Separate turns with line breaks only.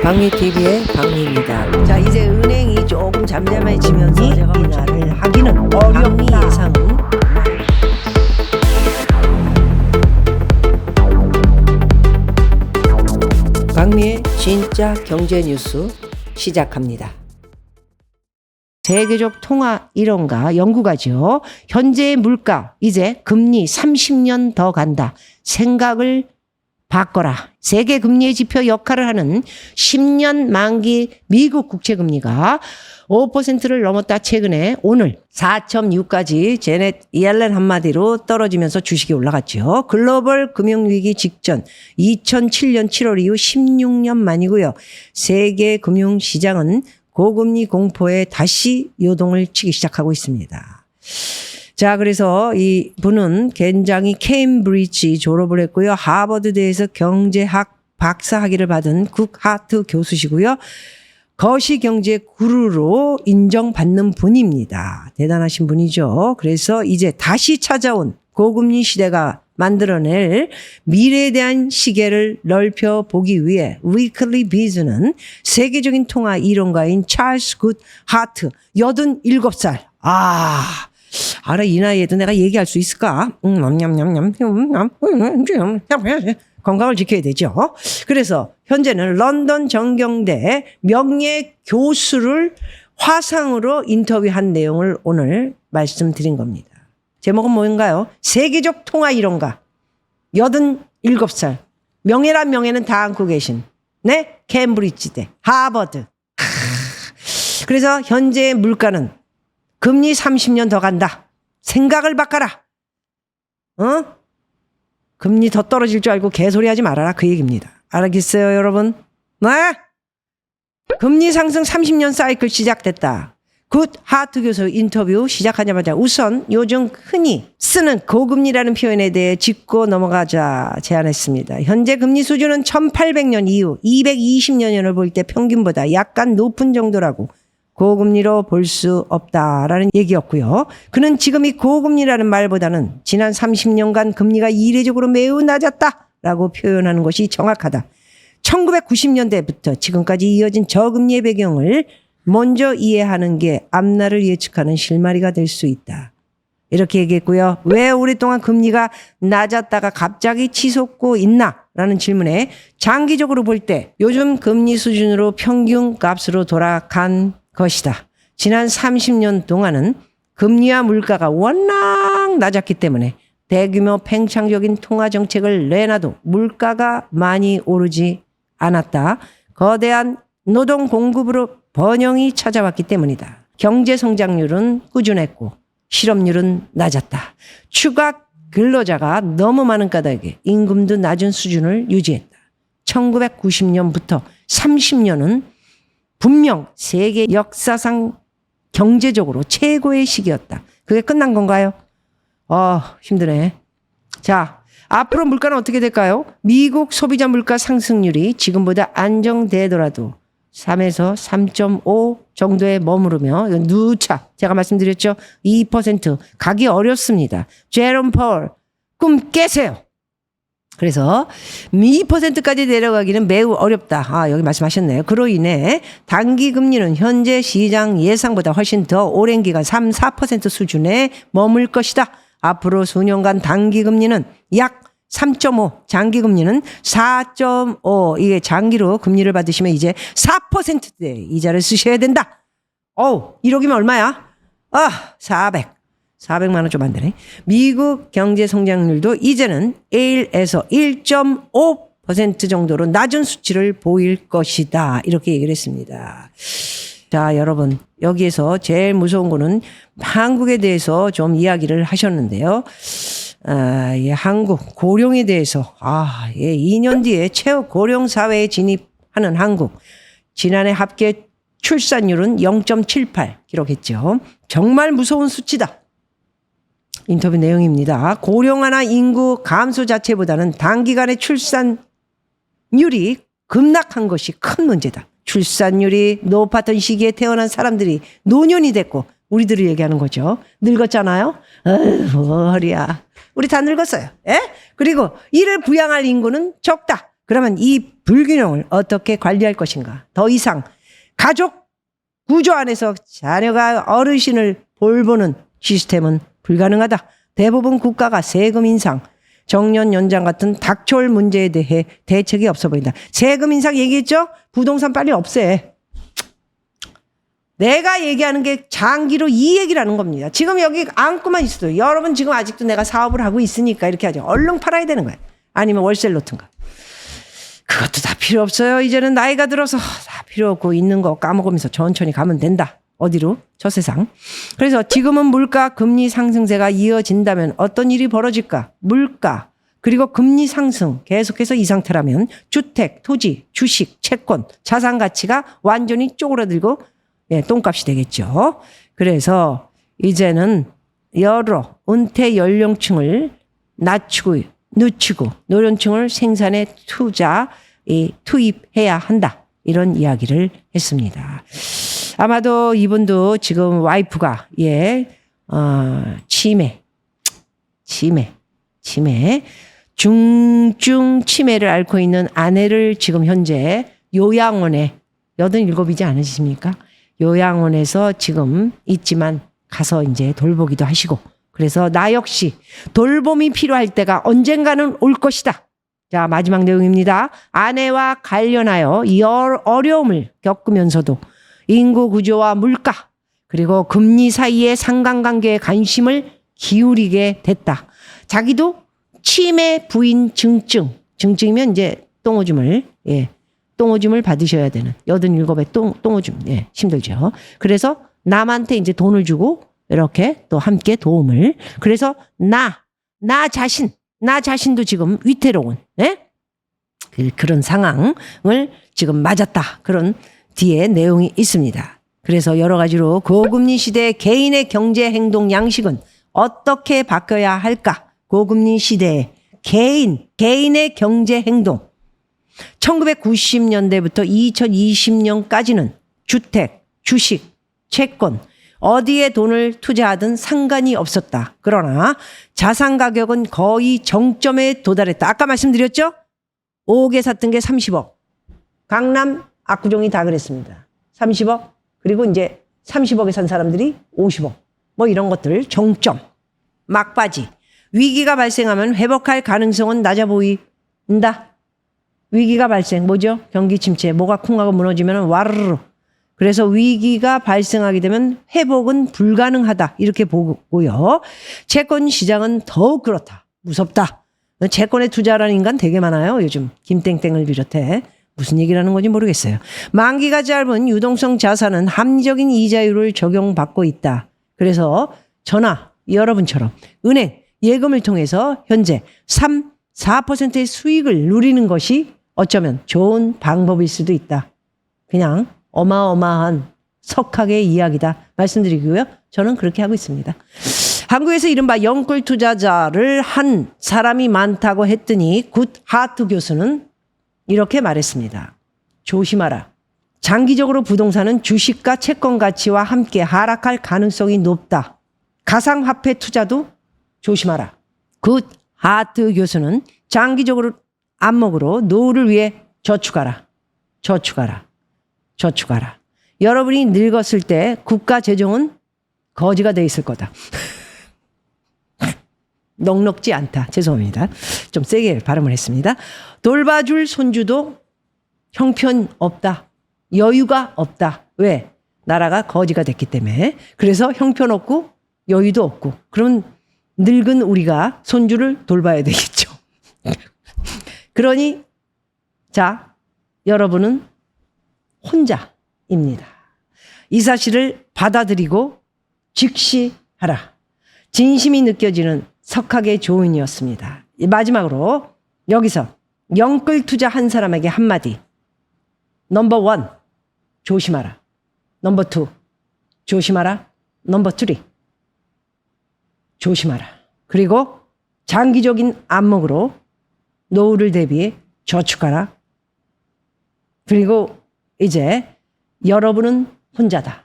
박미TV의 박미입니다. 자, 이제 은행이 조금 잠잠해지면서 인하를 하기는 어렵다. 예상은 박미의 진짜 경제 뉴스 시작합니다. 세계적 통화 이론가 연구가죠. 현재의 물가 이제 금리 30년 더 간다. 생각을 바꿔라. 세계 금리의 지표 역할을 하는 10년 만기 미국 국채금리가 5%를 넘었다. 최근에 오늘 4.6까지 제넷 이엘렌 한마디로 떨어지면서 주식이 올라갔죠. 글로벌 금융위기 직전 2007년 7월 이후 16년 만이고요. 세계 금융시장은 고금리 공포에 다시 요동을 치기 시작하고 있습니다. 자, 그래서 이 분은 굉장히 케임브리지 졸업을 했고요. 하버드대에서 경제학 박사학위를 받은 국하트 교수시고요. 거시경제 구루로 인정받는 분입니다. 대단하신 분이죠. 그래서 이제 다시 찾아온 고금리 시대가 만들어낼 미래에 대한 시계를 넓혀보기 위해 위클리 비즈는 세계적인 통화 이론가인 찰스 굿 하트 87살. 알아, 이 나이에도 내가 얘기할 수 있을까? 건강을 지켜야 되죠. 그래서 현재는 런던 정경대 명예 교수를 화상으로 인터뷰한 내용을 오늘 말씀드린 겁니다. 제목은 뭔가요? 세계적 통화 이론가 87살. 명예란 명예는 다 안고 계신 케임브리지대 하버드. 그래서 현재의 물가는 금리 30년 더 간다. 생각을 바꿔라. 금리 더 떨어질 줄 알고 개소리 하지 말아라. 그 얘기입니다. 알겠어요, 여러분? 네? 금리 상승 30년 사이클 시작됐다. 굿 하트 교수 인터뷰 시작하자마자 우선 요즘 흔히 쓰는 고금리라는 표현에 대해 짚고 넘어가자 제안했습니다. 현재 금리 수준은 1800년 이후 220년을 볼 때 평균보다 약간 높은 정도라고 고금리로 볼 수 없다라는 얘기였고요. 그는 지금 이 고금리라는 말보다는 지난 30년간 금리가 이례적으로 매우 낮았다라고 표현하는 것이 정확하다. 1990년대부터 지금까지 이어진 저금리의 배경을 먼저 이해하는 게 앞날을 예측하는 실마리가 될 수 있다. 이렇게 얘기했고요. 왜 오랫동안 금리가 낮았다가 갑자기 치솟고 있나? 라는 질문에 장기적으로 볼 때 요즘 금리 수준으로 평균 값으로 돌아간 것이다. 지난 30년 동안은 금리와 물가가 워낙 낮았기 때문에 대규모 팽창적인 통화 정책을 내놔도 물가가 많이 오르지 않았다. 거대한 노동 공급으로 번영이 찾아왔기 때문이다. 경제 성장률은 꾸준했고 실업률은 낮았다. 추가 근로자가 너무 많은 까닭에 임금도 낮은 수준을 유지했다. 1990년부터 30년은 분명 세계 역사상 경제적으로 최고의 시기였다. 그게 끝난 건가요? 힘드네. 자, 앞으로 물가는 어떻게 될까요? 미국 소비자 물가 상승률이 지금보다 안정되더라도 3에서 3.5 정도에 머무르며 이건 누차 제가 말씀드렸죠. 2% 가기 어렵습니다. 제롬 파월 꿈 깨세요. 그래서 2%까지 내려가기는 매우 어렵다. 여기 말씀하셨네요. 그로 인해 단기 금리는 현재 시장 예상보다 훨씬 더 오랜 기간 3, 4% 수준에 머물 것이다. 앞으로 수년간 단기 금리는 약 3.5, 장기 금리는 4.5. 이게 장기로 금리를 받으시면 이제 4%대 이자를 쓰셔야 된다. 1억이면 얼마야? 400만 원 좀 안 되네. 미국 경제 성장률도 이제는 1에서 1.5% 정도로 낮은 수치를 보일 것이다. 이렇게 얘기를 했습니다. 자, 여러분, 여기에서 제일 무서운 거는 한국에 대해서 좀 이야기를 하셨는데요. 한국 고령에 대해서 2년 뒤에 최후 고령 사회에 진입하는 한국. 지난해 합계 출산율은 0.78 기록했죠. 정말 무서운 수치다. 인터뷰 내용입니다. 고령화나 인구 감소 자체보다는 단기간에 출산율이 급락한 것이 큰 문제다. 출산율이 높았던 시기에 태어난 사람들이 노년이 됐고 우리들을 얘기하는 거죠. 늙었잖아요. 허리야. 우리 다 늙었어요. 그리고 이를 부양할 인구는 적다. 그러면 이 불균형을 어떻게 관리할 것인가? 더 이상 가족 구조 안에서 자녀가 어르신을 돌보는 시스템은 불가능하다. 대부분 국가가 세금 인상, 정년 연장 같은 닥쳐올 문제에 대해 대책이 없어 보인다. 세금 인상 얘기했죠? 부동산 빨리 없애. 내가 얘기하는 게 장기로 이 얘기라는 겁니다. 지금 여기 안고만 있어도 여러분 지금 아직도 내가 사업을 하고 있으니까 이렇게 하죠. 얼른 팔아야 되는 거예요. 아니면 월세를 놓든가. 그것도 다 필요 없어요. 이제는 나이가 들어서 다 필요 없고 있는 거 까먹으면서 천천히 가면 된다. 어디로? 저 세상. 그래서 지금은 물가 금리 상승세가 이어진다면 어떤 일이 벌어질까? 물가 그리고 금리 상승 계속해서 이 상태라면 주택, 토지, 주식, 채권, 자산 가치가 완전히 쪼그라들고 똥값이 되겠죠. 그래서 이제는 여러 은퇴 연령층을 낮추고 노년층을 생산에 투입해야 한다. 이런 이야기를 했습니다. 아마도 이분도 지금 와이프가 중증 치매를 앓고 있는 아내를 지금 현재 요양원에 87이지 않으십니까? 요양원에서 지금 있지만 가서 이제 돌보기도 하시고 그래서 나 역시 돌봄이 필요할 때가 언젠가는 올 것이다. 자, 마지막 내용입니다. 아내와 관련하여 이 어려움을 겪으면서도 인구 구조와 물가 그리고 금리 사이의 상관관계에 관심을 기울이게 됐다. 자기도 치매 부인 증증이면 이제 똥오줌을 받으셔야 되는 87의 똥오줌 힘들죠. 그래서 남한테 이제 돈을 주고 이렇게 또 함께 도움을 그래서 나 자신도 지금 위태로운 그런 상황을 지금 맞았다. 그런 뒤에 내용이 있습니다. 그래서 여러 가지로 고금리 시대의 개인의 경제 행동 양식은 어떻게 바뀌어야 할까? 고금리 시대의 개인의 경제 행동 1990년대부터 2020년까지는 주택, 주식, 채권 어디에 돈을 투자하든 상관이 없었다. 그러나 자산 가격은 거의 정점에 도달했다. 아까 말씀드렸죠? 5개 샀던 게 30억. 강남 압구정이 다 그랬습니다. 30억 그리고 이제 30억에 산 사람들이 50억. 뭐 이런 것들 정점. 막바지. 위기가 발생하면 회복할 가능성은 낮아 보인다. 위기가 발생. 뭐죠? 경기 침체. 뭐가 쿵하고 무너지면 와르르. 그래서 위기가 발생하게 되면 회복은 불가능하다. 이렇게 보고요. 채권 시장은 더욱 그렇다. 무섭다. 채권에 투자하는 인간 되게 많아요. 요즘 김땡땡을 비롯해. 무슨 얘기라는 건지 모르겠어요. 만기가 짧은 유동성 자산은 합리적인 이자율을 적용받고 있다. 그래서 저나 여러분처럼 은행, 예금을 통해서 현재 3, 4%의 수익을 누리는 것이 어쩌면 좋은 방법일 수도 있다. 그냥 어마어마한 석학의 이야기다 말씀드리고요. 저는 그렇게 하고 있습니다. 한국에서 이른바 영끌 투자자를 한 사람이 많다고 했더니 굿 하트 교수는 이렇게 말했습니다. 조심하라. 장기적으로 부동산은 주식과 채권 가치와 함께 하락할 가능성이 높다. 가상화폐 투자도 조심하라. 굿 하트 교수는 장기적으로 안목으로 노후를 위해 저축하라. 여러분이 늙었을 때 국가 재정은 거지가 돼 있을 거다. 넉넉지 않다. 죄송합니다. 좀 세게 발음을 했습니다. 돌봐줄 손주도 형편없다. 여유가 없다. 왜? 나라가 거지가 됐기 때문에. 그래서 형편없고 여유도 없고. 그럼 늙은 우리가 손주를 돌봐야 되겠죠. 그러니 자, 여러분은 혼자입니다. 이 사실을 받아들이고 직시하라. 진심이 느껴지는 석학의 조언이었습니다. 마지막으로 여기서 영끌 투자한 사람에게 한마디. 넘버 1 조심하라. 넘버 2 조심하라. 넘버 3 조심하라. 그리고 장기적인 안목으로 노후를 대비해 저축하라. 그리고 이제 여러분은 혼자다.